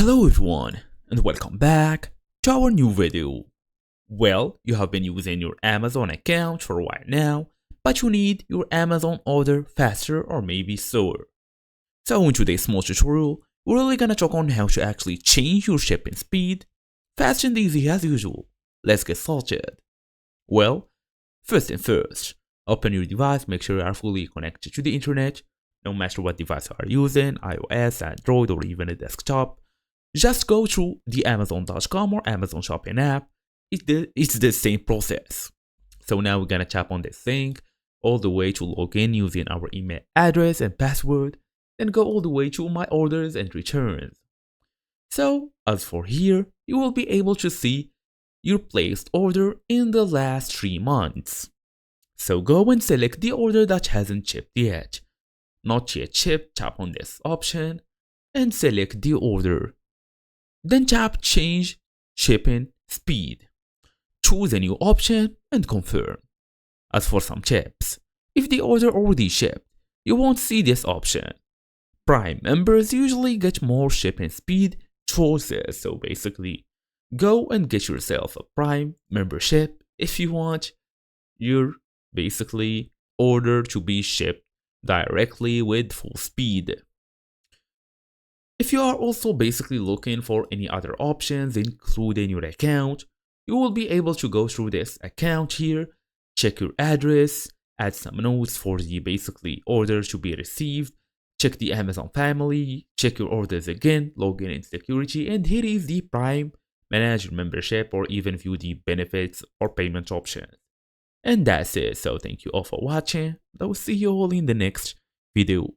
Hello everyone and welcome back to our new video. Well, you have been using your Amazon account for a while now, but you need your Amazon order faster or maybe slower. So in today's small tutorial, we're really gonna talk on how to actually change your shipping speed, fast and easy as usual. Let's get started. Well, first thing first, open your device, make sure you are fully connected to the internet, no matter what device you are using, iOS, Android or even a desktop. Just go through the Amazon.com or Amazon Shopping app. It's the same process. So now we're gonna tap on this thing all the way to log in using our email address and password, then go all the way to my orders and returns. So as for here, you will be able to see your placed order in the last 3 months. So go and select the order that hasn't shipped yet. Not yet shipped, tap on this option and select the order. Then tap Change Shipping Speed. Choose a new option and confirm. As for some tips, if the order already shipped, you won't see this option. Prime members usually get more shipping speed choices, so basically, go and get yourself a Prime membership if you want your basically order to be shipped directly with full speed. If you are also basically looking for any other options including your account, you will be able to go through this account here, check your address, add some notes for the basically order to be received, check the Amazon family, check your orders again, log in security, and here is the Prime Manager membership or even view the benefits or payment options. And that's it, so thank you all for watching, I will see you all in the next video.